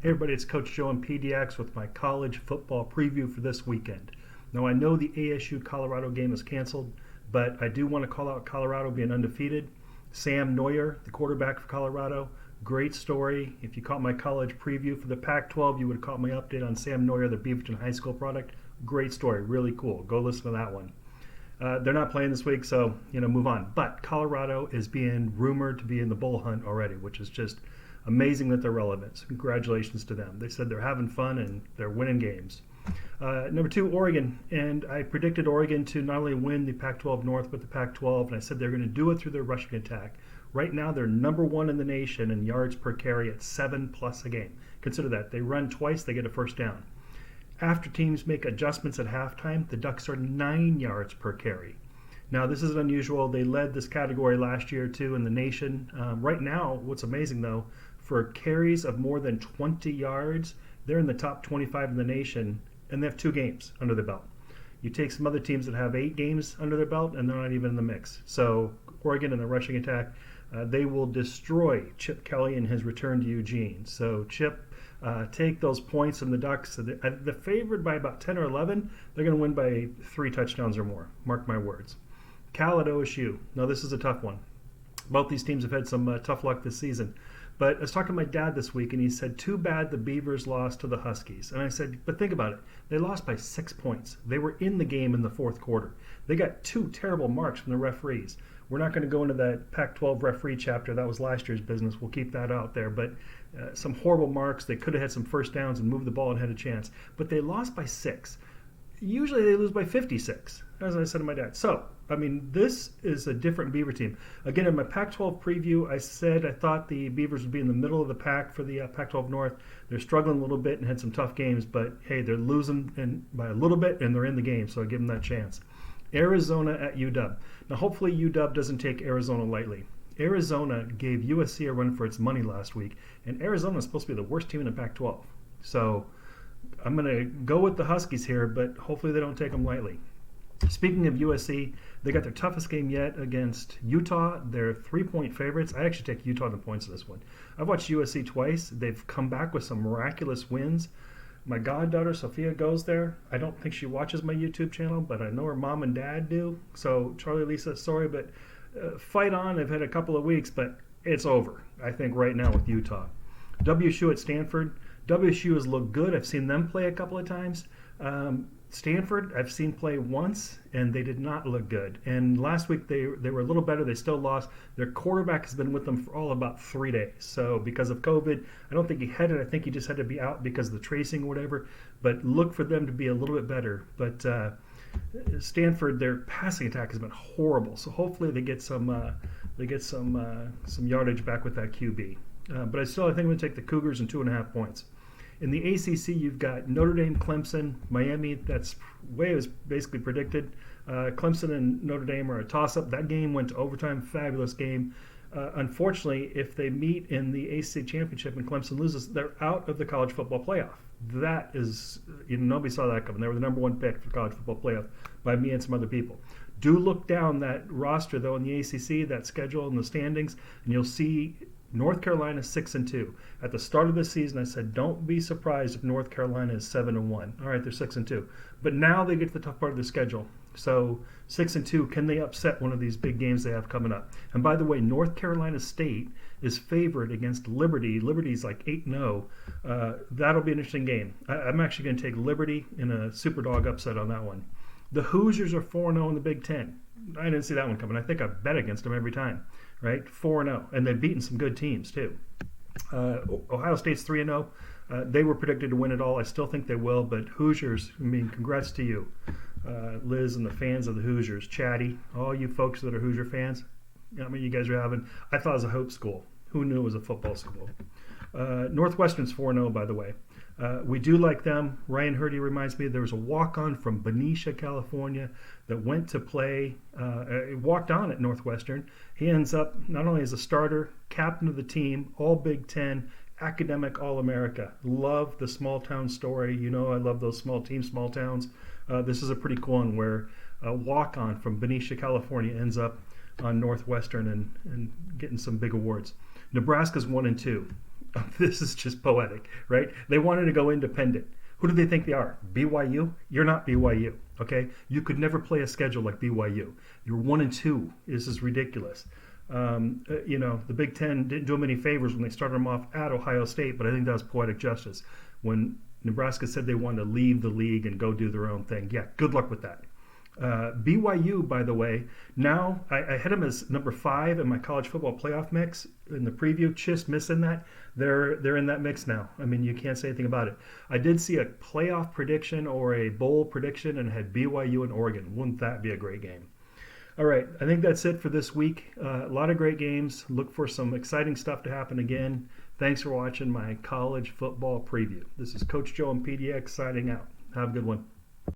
Hey everybody, it's Coach Joe in PDX with my college football preview for this weekend. Now I know the ASU-Colorado game is canceled, but I do want to call out Colorado being undefeated. Sam Neuer, the quarterback for Colorado, great story. If you caught my college preview for the Pac-12, you would have caught my update on Sam Neuer, the Beaverton High School product. Great story, really cool. Go listen to that one. They're not playing this week, so move on. But Colorado is being rumored to be in the bowl hunt already, which is just amazing that they're relevant. So congratulations to them. They said they're having fun and they're winning games. Number 2, Oregon. And I predicted Oregon to not only win the Pac-12 North, but the Pac-12. And I said they're going to do it through their rushing attack. Right now, they're number 1 in the nation in yards per carry at 7+ a game. Consider that. They run twice, they get a first down. After teams make adjustments at halftime, the Ducks are 9 yards per carry. Now, this isn't unusual. They led this category last year, too, in the nation. Right now, what's amazing, though, for carries of more than 20 yards, they're in the top 25 in the nation, and they have 2 games under their belt. You take some other teams that have 8 games under their belt, and they're not even in the mix. So Oregon in the rushing attack, they will destroy Chip Kelly in his return to Eugene. So Chip, take those points from the Ducks. They're favored by about 10 or 11. They're going to win by 3 touchdowns or more. Mark my words. Cal at OSU. Now, this is a tough one. Both these teams have had some tough luck this season. But I was talking to my dad this week, and he said, too bad the Beavers lost to the Huskies. And I said, but think about it. They lost by 6 points. They were in the game in the fourth quarter. They got 2 terrible marks from the referees. We're not going to go into that Pac-12 referee chapter. That was last year's business. We'll keep that out there. But some horrible marks. They could have had some first downs and moved the ball and had a chance. But they lost by 6. Usually they lose by 56, as I said to my dad. So, this is a different Beaver team. Again, in my Pac-12 preview, I said I thought the Beavers would be in the middle of the pack for the Pac-12 North. They're struggling a little bit and had some tough games, but hey, they're losing by a little bit, and they're in the game, so I give them that chance. Arizona at UW. Now, hopefully UW doesn't take Arizona lightly. Arizona gave USC a run for its money last week, and Arizona is supposed to be the worst team in the Pac-12. So I'm going to go with the Huskies here, but hopefully they don't take them lightly. Speaking of USC, they got their toughest game yet against Utah. They're 3-point favorites. I actually take Utah in the points in this one. I've watched USC twice. They've come back with some miraculous wins. My goddaughter, Sophia, goes there. I don't think she watches my YouTube channel, but I know her mom and dad do. So, Charlie, Lisa, sorry, but fight on. They've had a couple of weeks, but it's over, I think, right now with Utah. WSU at Stanford. WSU has looked good. I've seen them play a couple of times. Stanford, I've seen play once, and they did not look good. And last week they were a little better. They still lost. Their quarterback has been with them for all about 3 days. So because of COVID, I don't think he had it. I think he just had to be out because of the tracing or whatever. But look for them to be a little bit better. But Stanford, their passing attack has been horrible. So hopefully they get some yardage back with that QB. But I think I'm going to take the Cougars in 2.5 points. In the ACC, you've got Notre Dame, Clemson, Miami. That's way it was basically predicted. Clemson and Notre Dame are a toss-up. That game went to overtime. Fabulous game. Unfortunately, if they meet in the ACC championship and Clemson loses, they're out of the college football playoff. That is, nobody saw that coming. They were the number 1 pick for college football playoff by me and some other people. Do look down that roster, though, in the ACC, that schedule and the standings, and you'll see North Carolina 6-2. At the start of the season, I said, don't be surprised if North Carolina is 7-1. All right, they're 6-2. But now they get to the tough part of the schedule. So 6-2, can they upset one of these big games they have coming up? And by the way, North Carolina State is favored against Liberty. Liberty's like 8-0. That'll be an interesting game. I'm actually going to take Liberty in a super dog upset on that one. The Hoosiers are 4-0 in the Big Ten. I didn't see that one coming. I think I bet against them every time, right? 4-0. And they've beaten some good teams, too. Ohio State's 3-0. They were predicted to win it all. I still think they will, but Hoosiers, congrats to you, Liz and the fans of the Hoosiers. Chatty, all you folks that are Hoosier fans, you guys are having, I thought it was a hope school. Who knew it was a football school? Northwestern's 4-0, by the way. We do like them. Ryan Hurdy reminds me there was a walk-on from Benicia, California that went to play, walked on at Northwestern. He ends up not only as a starter, captain of the team, all Big Ten, academic All-America. Love the small town story. I love those small teams, small towns. This is a pretty cool one where a walk-on from Benicia, California ends up on Northwestern and getting some big awards. Nebraska's 1-2. This is just poetic, right? They wanted to go independent. Who do they think they are? BYU? You're not BYU, okay? You could never play a schedule like BYU. You're 1-2. This is ridiculous. The Big Ten didn't do them any favors when they started them off at Ohio State, but I think that was poetic justice. When Nebraska said they wanted to leave the league and go do their own thing, yeah, good luck with that. BYU, by the way, now I had them as number 5 in my college football playoff mix in the preview. Just missing that. They're in that mix now. I mean, you can't say anything about it. I did see a playoff prediction or a bowl prediction and had BYU and Oregon. Wouldn't that be a great game? All right, I think that's it for this week. A lot of great games. Look for some exciting stuff to happen again. Thanks for watching my college football preview. This is Coach Joe and PDX signing out. Have a good one.